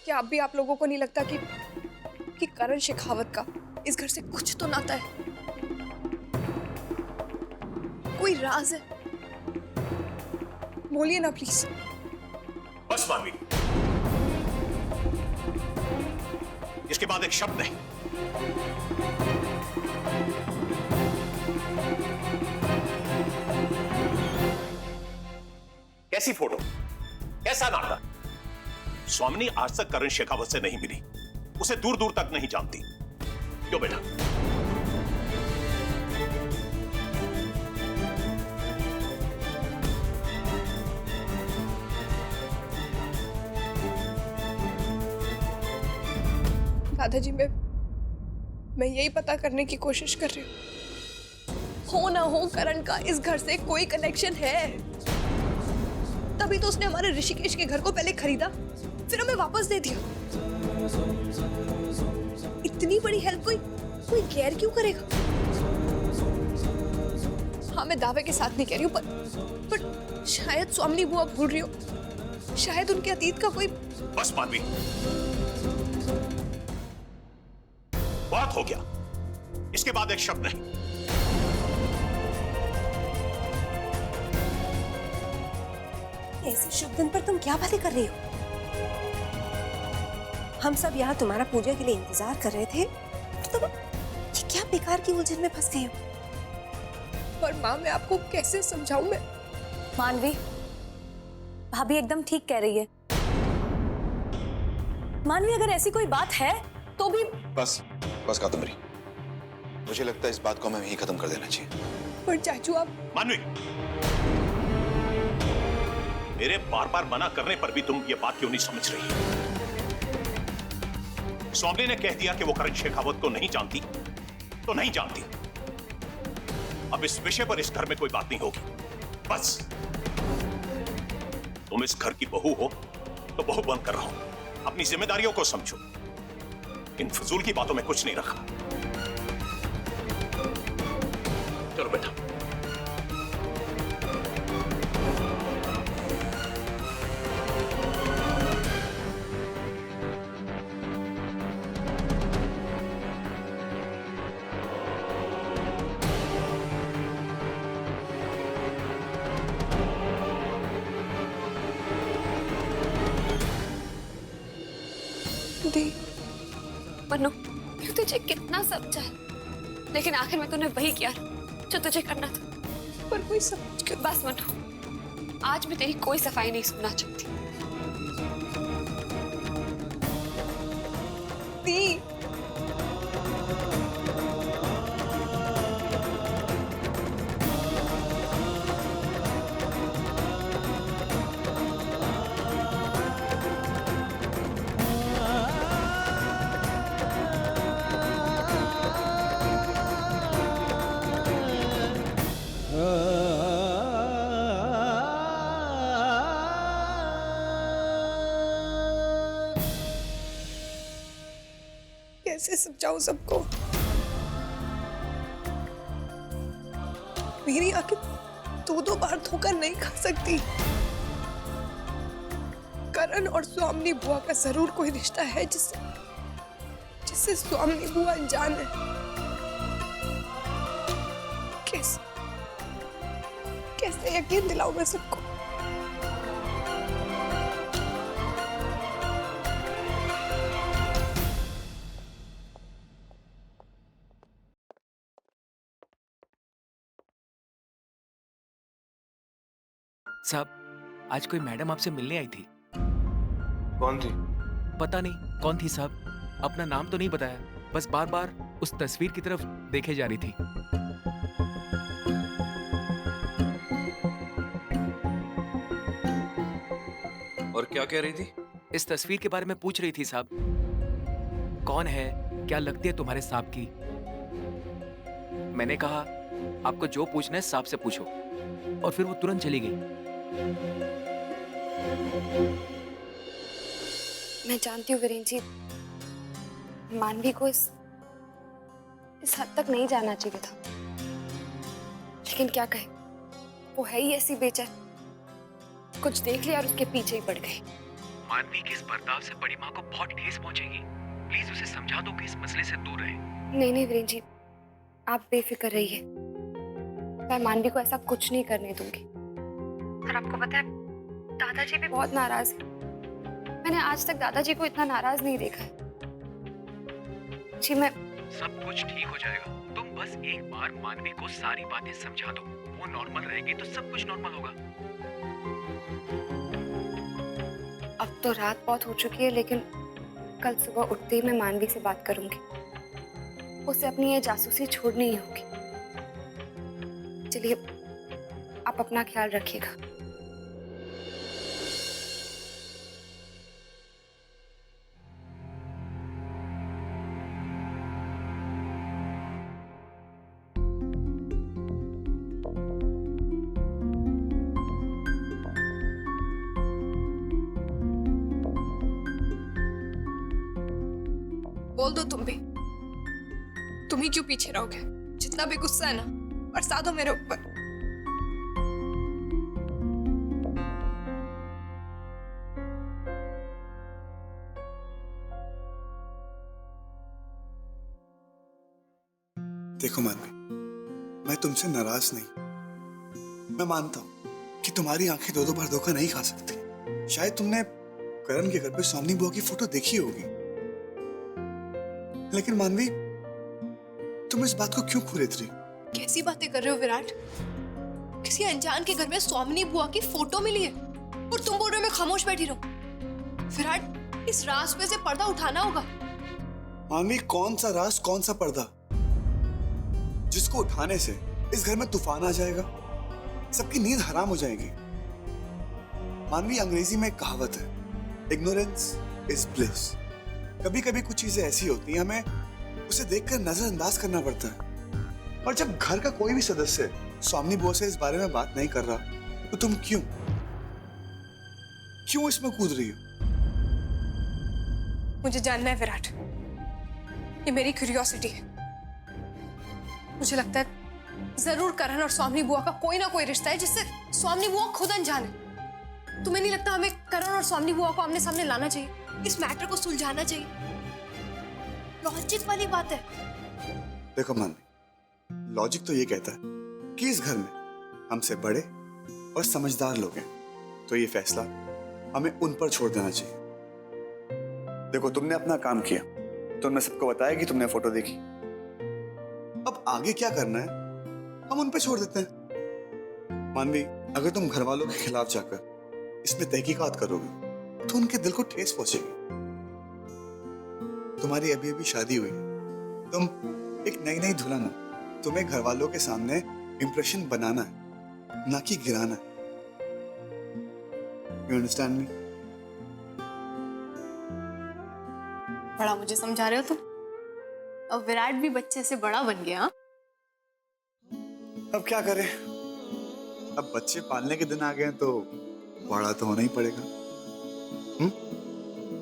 क्या अब भी आप लोगों को नहीं लगता कि करण शेखावत का इस घर से कुछ तो नाता है? कोई राज है? बोलिए ना प्लीज। बस मानवी, इसके बाद एक शब्द नहीं। कैसी फोटो, कैसा नाता? स्वामिनी आज तक करण शेखावत से नहीं मिली, उसे दूर दूर तक नहीं जानती। क्यों बेटा? दादाजी, मैं यही पता करने की कोशिश कर रही हूँ, हो ना हो करण का इस घर से कोई कनेक्शन है। तभी तो उसने हमारे ऋषिकेश के घर को पहले खरीदा, फिर हमें वापस दे दिया। इतनी बड़ी हेल्प कोई गैर क्यों करेगा? हाँ, मैं दावे के साथ नहीं कह रही हूँ, पर शायद स्वामिनी बुआ भूल रही हो। शायद उनके अतीत का कोई। बस मानवी, बात हो गया। इसके बाद एक शब्द नहीं। ऐसे शुभ दिन पर तुम क्या बातें कर रही हो? हम सब यहाँ तुम्हारा पूजा के लिए इंतजार कर रहे थे, तो तुम ये क्या बेकार की उलझन में फंस गई हो? पर माँ, मैं आपको कैसे समझाऊं? मैं मानवी, भाभी एकदम ठीक कह रही है। मानवी, अगर ऐसी कोई बात है तो भी। बस बस कादम्बरी, मुझे लगता है इस बात को हमें यहीं खत्म कर देना चाहिए। पर चाचू आप। मानवी, मेरे बार बार मना करने पर भी तुम ये बात क्यों नहीं समझ रही? स्वामिनी ने कह दिया कि वो करण शेखावत को नहीं जानती, तो नहीं जानती। अब इस विषय पर इस घर में कोई बात नहीं होगी। बस तुम इस घर की बहू हो तो बहू बनकर रहो, अपनी जिम्मेदारियों को समझो। इन फजूल की बातों में कुछ नहीं रखा। चलो बेटा। मनु, तुझे कितना समझाया, लेकिन आखिर में तूने वही किया जो तुझे करना था। पर कोई समझ क्यों? बस मनु, आज मैं तेरी कोई सफाई नहीं सुनना चाहती। दी, कैसे समझाऊं सबको? मेरी आंखें दो बार धोखा नहीं खा सकती। करण और स्वामिनी बुआ का जरूर कोई रिश्ता है जिससे स्वामिनी बुआ अनजान है। कैसे यकीन दिलाऊं मैं सबको? साहब, आज कोई मैडम आपसे मिलने आई थी। कौन थी? पता नहीं कौन थी साहब, अपना नाम तो नहीं बताया, बस बार बार उस तस्वीर की तरफ देखे जा रही थी। और क्या कह रही थी? इस तस्वीर के बारे में पूछ रही थी साहब। कौन है, क्या लगती है तुम्हारे साहब की? मैंने कहा आपको जो पूछना है साहब से पूछो, और फिर वो तुरंत चली गई। मैं जानती हूँ वीरेन जी, मानवी को इस हद तक नहीं जाना चाहिए था, लेकिन क्या कहे, वो है ही ऐसी बेचैन। कुछ देख लिया और उसके पीछे ही पड़ गई। मानवी के इस बर्ताव से बड़ी माँ को बहुत ठेस पहुंचेगी। प्लीज उसे समझा दो कि इस मसले से दूर रहे। नहीं नहीं वीरेंद्र जी, आप बेफिक्र रहिए। मैं मानवी को ऐसा कुछ नहीं करने दूंगी। और आपको पता है, दादाजी भी बहुत नाराज हैं। मैंने आज तक दादाजी को इतना नाराज नहीं देखा है। जी मैं सब कुछ ठीक हो जाएगा। तुम बस एक बार मानवी को सारी बातें समझा दो। वो नॉर्मल रहेगी तो सब कुछ नॉर्मल होगा। अब तो रात बहुत हो चुकी है, लेकिन कल सुबह उठते ही मैं मानवी से बात करूंगी। उसे अपनी ये जासूसी छोड़नी ही होगी। चलिए, आप अपना ख्याल रखिएगा। बोल दो तुम ही क्यों पीछे रहोगे? जितना भी गुस्सा है ना, बरसा दो मेरे ऊपर। देखो मानवी, मैं तुमसे नाराज नहीं। मैं मानता हूं कि तुम्हारी आंखें दो बार धोखा नहीं खा सकती। शायद तुमने करण के घर पे सोमनी बुआ की फोटो देखी होगी, लेकिन मानवी, तुम इस बात को क्यों खुरेद रही? कैसी बातें कर रहे हो विराट? किसी अनजान के घर में स्वामिनी बुआ की फोटो मिली है और तुम बोल रहे हो मैं खामोश बैठी रहूं? विराट, इस राज पे से पर्दा उठाना होगा। मानवी, कौन सा राज, कौन सा पर्दा जिसको उठाने से इस घर में तूफान आ जाएगा, सबकी नींद हराम हो जाएगी? मानवी, अंग्रेजी में एक कहावत है, इग्नोरेंस इज ब्लिस। कभी कभी कुछ चीजें ऐसी होती हैं, हमें उसे देखकर नजरअंदाज करना पड़ता है। और जब घर का कोई भी सदस्य स्वामिनी बुआ से इस बारे में बात नहीं कर रहा, तो तुम क्यों इसमें कूद रही हो? मुझे जानना है विराट, ये मेरी क्यूरियोसिटी है। मुझे लगता है जरूर करण और स्वामिनी बुआ का कोई ना कोई रिश्ता है जिससे स्वामिनी बुआ खुद अनजान है। तुम्हें नहीं लगता हमें करण और स्वामिनी बुआ को आमने सामने लाना चाहिए, इस मैटर को सुलझाना चाहिए? लॉजिक वाली बात है। देखो मानवी, लॉजिक तो ये कहता है कि इस घर में हमसे बड़े और समझदार लोग हैं, तो ये फैसला हमें उन पर छोड़ देना चाहिए। देखो, तुमने अपना काम किया, तुमने सबको बताया कि तुमने फोटो देखी। अब आगे क्या करना है हम उन पे छोड़ देते हैं। मानवी, अगर तुम घर वालों के खिलाफ जाकर इसमें तहकीकात करोगे तो उनके दिल को ठेस पहुंचेगी। तुम्हारी अभी अभी शादी हुई है, तुम एक नई दुल्हन हो। तुम्हें घर वालों के सामने इंप्रेशन बनाना है, ना कि गिराना है। You understand me? बड़ा मुझे समझा रहे हो तुम? अब विराट भी बच्चे से बड़ा बन गया। अब क्या करें, अब बच्चे पालने के दिन आ गए हैं तो बड़ा तो होना ही पड़ेगा।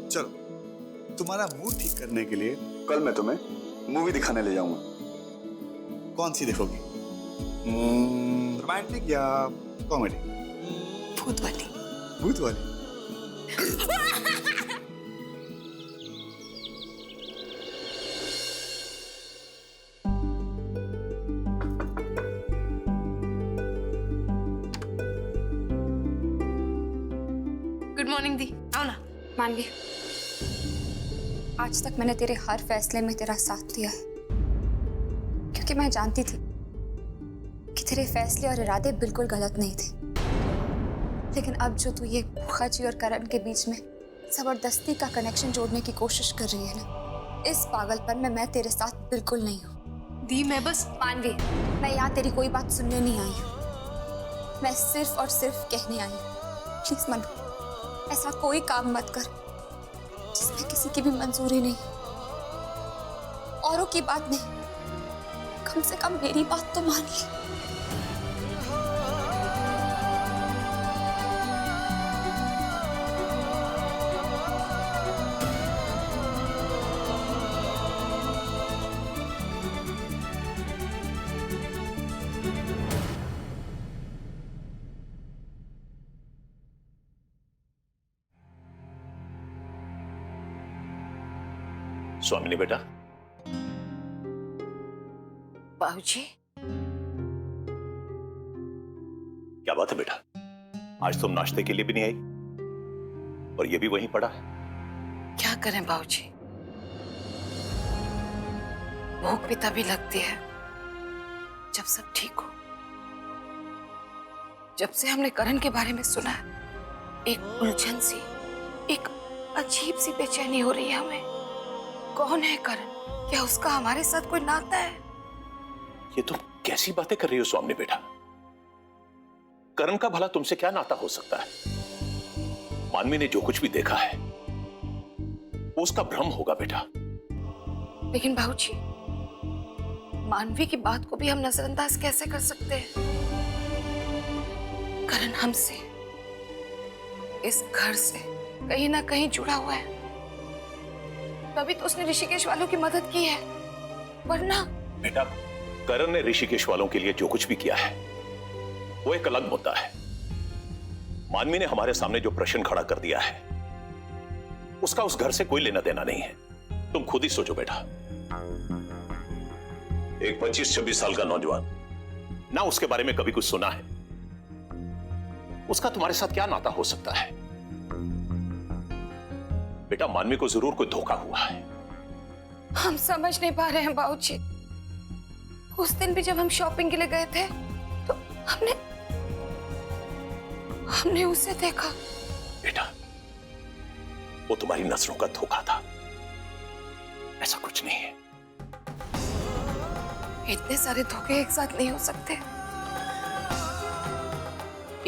चलो, तुम्हारा मूड ठीक करने के लिए कल मैं तुम्हें मूवी दिखाने ले जाऊंगा। कौन सी देखोगी? रोमांटिक या कॉमेडी? भूत वाली। भूत वाली? गुड मॉर्निंग दी, आओ ना। मानवी, आज तक मैंने तेरे हर फैसले में तेरा साथ दिया है, क्योंकि मैं जानती थी कि तेरे फैसले और इरादे बिल्कुल गलत नहीं थे। लेकिन अब जो तू ये खची और करण के बीच में जबरदस्ती का कनेक्शन जोड़ने की कोशिश कर रही है ना, इस पागलपन में मैं तेरे साथ बिल्कुल नहीं हूँ। दी, मैं बस मानवी, मैं यहाँ तेरी कोई बात सुनने नहीं आई हूँ। मैं सिर्फ और सिर्फ कहने आई हूँ, प्लीज मनु, ऐसा कोई काम मत कर जिसमें किसी की भी मंजूरी नहीं, औरों की बात नहीं, कम से कम मेरी बात तो मान ले। स्वामिनी बेटा, बाबूजी, क्या बात है बेटा? आज तुम नाश्ते के लिए भी नहीं आई और ये भी वहीं पड़ा है। क्या करें बाबूजी, भूख भी तभी लगती है जब सब ठीक हो। जब से हमने करण के बारे में सुना है, एक उलझन सी, एक अजीब सी बेचैनी हो रही है हमें। कौन है करण? क्या उसका हमारे साथ कोई नाता है? ये तुम कैसी बातें कर रही हो स्वामिनी बेटा? करण का भला तुमसे क्या नाता हो सकता है? मानवी ने जो कुछ भी देखा है वो उसका भ्रम होगा बेटा। लेकिन बाबूजी, मानवी की बात को भी हम नजरअंदाज कैसे कर सकते हैं? करण हमसे, इस घर से कहीं ना कहीं जुड़ा हुआ है। तभी तो उसने ऋषिकेश वालों की मदद की है, वरना। बेटा, करण ने ऋषिकेश वालों के लिए जो कुछ भी किया है वो एक अलग मुद्दा है। मानवी ने हमारे सामने जो प्रश्न खड़ा कर दिया है उसका उस घर से कोई लेना देना नहीं है। तुम खुद ही सोचो बेटा, एक 25-26 साल का नौजवान, ना उसके बारे में कभी कुछ सुना है, उसका तुम्हारे साथ क्या नाता हो सकता है? बेटा, मानवी को जरूर कोई धोखा हुआ है। हम समझ नहीं पा रहे हैं बाबूजी। उस दिन भी जब हम शॉपिंग के लिए गए थे तो हमने उसे देखा। बेटा, वो तुम्हारी नजरों का धोखा था, ऐसा कुछ नहीं है। इतने सारे धोखे एक साथ नहीं हो सकते।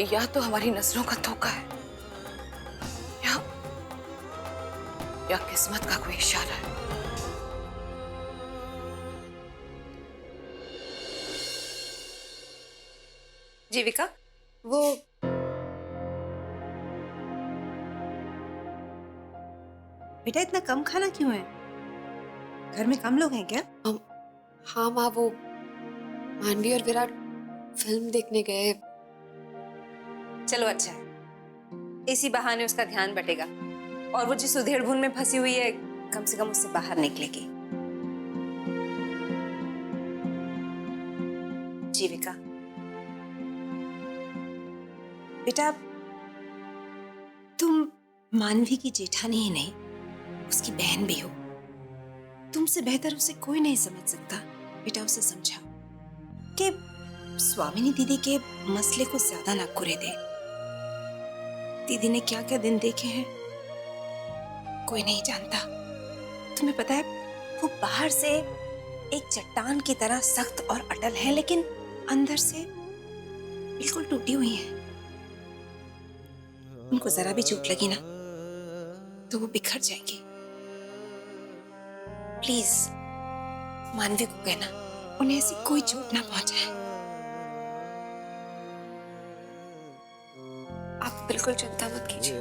या तो हमारी नजरों का धोखा है या किस्मत का कोई इशारा है। जीविका, वो बेटा, इतना कम खाना क्यों है? घर में कम लोग हैं क्या? हाँ माँ, वो मानवी और विराट फिल्म देखने गए। चलो अच्छा है, इसी बहाने उसका ध्यान बटेगा और वो जिस उधेड़बुन में फंसी हुई है कम से कम उससे बाहर निकलेगी। जीविका बेटा, तुम मानवी की जेठानी ही नहीं, उसकी बहन भी हो। तुमसे बेहतर उसे कोई नहीं समझ सकता। बेटा, उसे समझाओ कि स्वामिनी दीदी के मसले को ज्यादा ना कुरे दे। दीदी ने क्या क्या दिन देखे हैं कोई नहीं जानता। तुम्हें पता है, वो बाहर से एक चट्टान की तरह सख्त और अटल है, लेकिन अंदर से बिल्कुल टूटी हुई है। उनको जरा भी चोट लगी ना तो वो बिखर जाएंगी। प्लीज मानवी को कहना उन्हें ऐसी कोई चोट ना पहुंचाए। आप बिल्कुल चिंता मत कीजिए,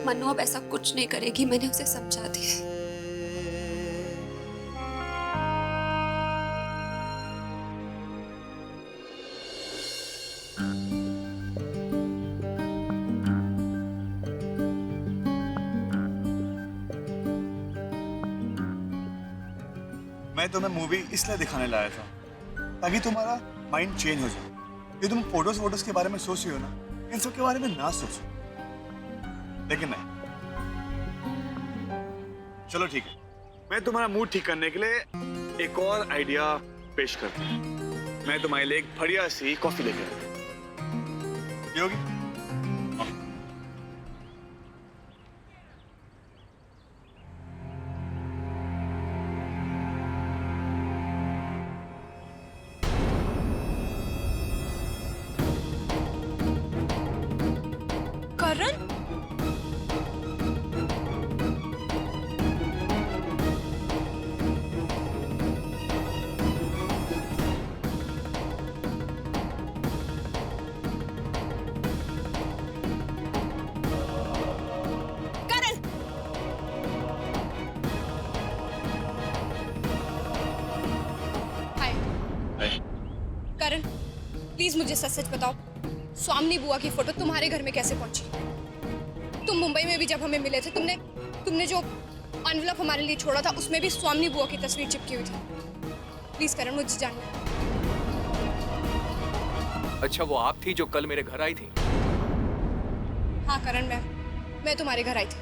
मनु अब ऐसा कुछ नहीं करेगी। मैंने उसे समझा दिया है। मैं तुम्हें मूवी इसलिए दिखाने लाया था ताकि तुम्हारा माइंड चेंज हो जाए। ये तुम फोटोज के बारे में सोच रही हो ना, इन सब के बारे में ना सोचो। लेकिन नहीं, चलो ठीक है, मैं तुम्हारा मूड ठीक करने के लिए एक और आइडिया पेश करता हूँ। मैं तुम्हारे लिए एक बढ़िया सी कॉफी लेकर आता हूँ। ये होगी? करण, करण, प्लीज मुझे सच सच बताओ, स्वामिनी बुआ की फोटो तुम्हारे घर में कैसे पहुंची? तुम मुंबई में भी जब हमें मिले थे, तुमने जो एनवेलप हमारे लिए छोड़ा था, उसमें भी स्वामिनी बुआ की तस्वीर चिपकी हुई थी। प्लीज करण, मुझे जानना। अच्छा, वो आप थी जो कल मेरे घर आई थी? हाँ करण, मैं तुम्हारे घर आई थी।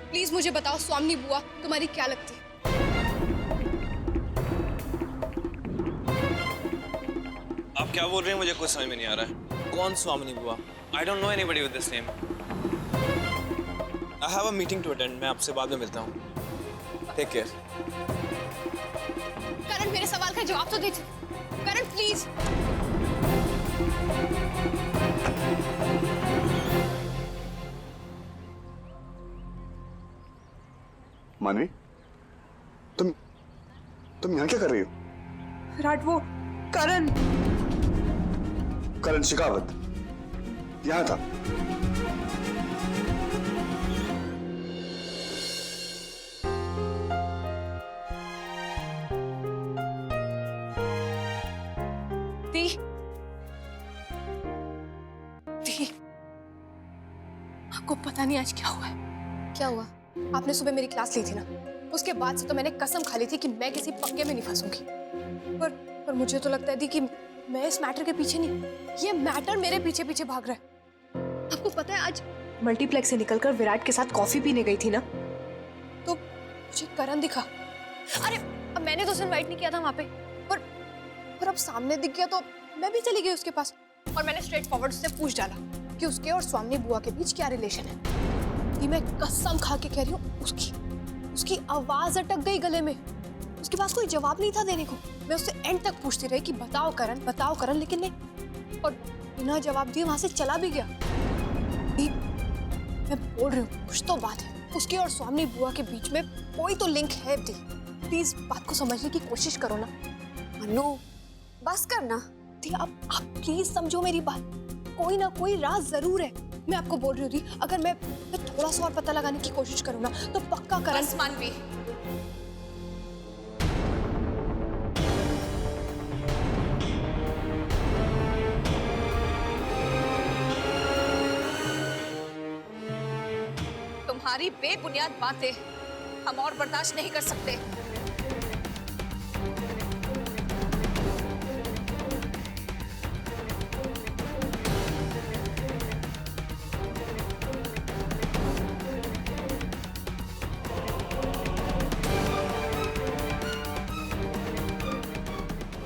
प्लीज मुझे बताओ, स्वामिनी बुआ तुम्हारी क्या लगती है? आप क्या बोल रहे हैं? मुझे कुछ समझ में नहीं आ रहा है। कौन स्वामिनी बुआ? I don't know anybody with this name. I have a meeting to attend. मैं आपसे बाद में मिलता हूँ। Take care. करण, मेरे सवाल का जवाब तो दे। करण प्लीज। मानवी, तुम यहाँ क्या कर रही हो? विराट, वो करण शिकावत यहाँ था। दी, आपको पता नहीं आज क्या हुआ है? क्या हुआ? आपने सुबह मेरी क्लास ली थी ना, उसके बाद से तो मैंने कसम खा ली थी कि मैं किसी पक्के में नहीं फंसूंगी। पर मुझे तो लगता है दी कि मैं इस मैटर के पीछे नहीं, ये मैटर मेरे पीछे पीछे भाग रहा है। आपको पता है, आज मल्टीप्लेक्स से निकलकर विराट के साथ कॉफी पीने गई थी ना, तो मुझे करण दिखा। अरे अब मैंने तो उसे इनवाइट नहीं किया था वहां पे, पर अब सामने दिख गया तो मैं भी चली गई उसके पास, और मैंने स्ट्रेट फॉरवर्ड उससे पूछ डाला कि उसके और स्वामिनी बुआ के बीच क्या रिलेशन है। कि मैं कसम खा के कह रही हूँ, उसकी आवाज अटक गई गले में। उसके पास कोई जवाब नहीं था देने को। मैं उससे एंड तक पूछती रही कि बताओ करण, लेकिन नहीं, और बिना जवाब दिए वहां से चला भी गया। मैं बोल रही हूँ, कुछ तो बात है उसके और स्वामिनी बुआ के बीच में, कोई तो लिंक है। दी प्लीज बात को समझने की कोशिश करो ना। मनु, बस करना। दी आप प्लीज समझो मेरी बात, कोई ना कोई राज जरूर है। मैं आपको बोल रही हूँ दी, अगर मैं थोड़ा सा और पता लगाने की कोशिश करूँ ना, तो पक्का करण। बस मानवी, तुम्हारी बेबुनियाद बातें हम और बर्दाश्त नहीं कर सकते।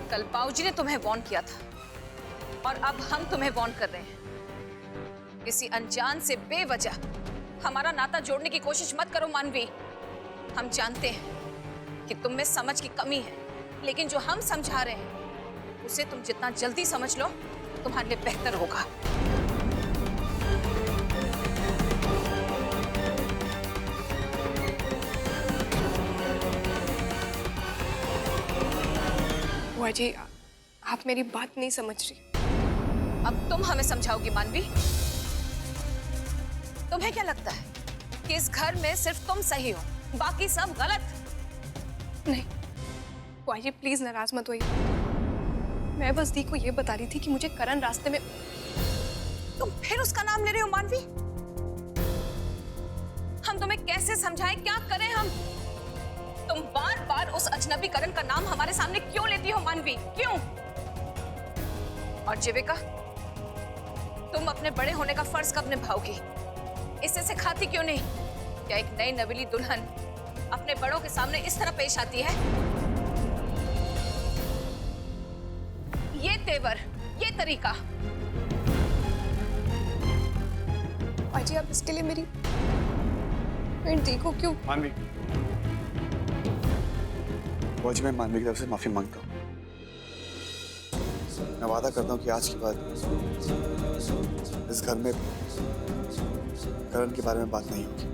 कल बाबूजी ने तुम्हें वार्न किया था, और अब हम तुम्हें वार्न कर रहे हैं। किसी अनजान से बेवजह हमारा नाता जोड़ने की कोशिश मत करो मानवी। हम जानते हैं कि तुम में समझ की कमी है, लेकिन जो हम समझा रहे हैं उसे तुम जितना जल्दी समझ लो, तुम्हारे लिए बेहतर होगा। बुआ जी, आप मेरी बात नहीं समझ रही। अब तुम हमें समझाओगी मानवी? तुम्हें क्या लगता है कि इस घर में सिर्फ तुम सही हो, बाकी सब गलत? नहीं बुआ जी, प्लीज नाराज मत होइए। मैं बस दी को ये बता रही थी कि मुझे करण रास्ते में। तुम फिर उसका नाम ले रहे हो मानवी? हम तुम्हें कैसे समझाएं, क्या करें हम? तुम बार बार उस अजनबी करण का नाम हमारे सामने क्यों लेती हो मानवी? क्यों? और जीविका, तुम अपने बड़े होने का फर्ज कब निभाओगी? इसे सिखाती क्यों नहीं? क्या एक नई नवीली दुल्हन अपने बड़ों के सामने इस तरह पेश आती है? ये तेवर, ये तरीका। बुआ जी, आप इसके लिए मेरी दी को क्यों? मानवी, बुआ जी, मैं मानवी की तरफ से माफी मांगता हूँ। मैं वादा करता हूँ कि आज के बाद इस घर में करण के बारे में बात नहीं होगी।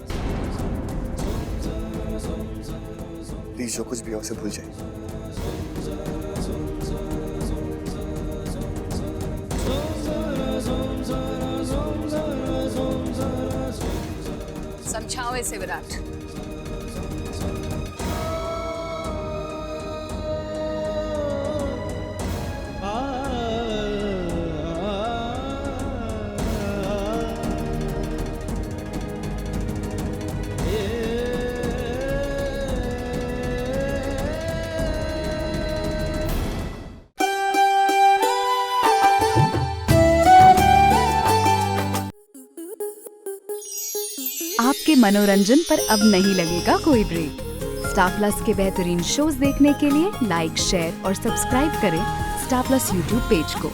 प्लीज जो कुछ भी हो उसे भूल जाइए। समझाओ इसे विराट। आपके मनोरंजन पर अब नहीं लगेगा कोई ब्रेक। स्टार प्लस के बेहतरीन शोज देखने के लिए लाइक, शेयर और सब्सक्राइब करें स्टार प्लस यूट्यूब पेज को।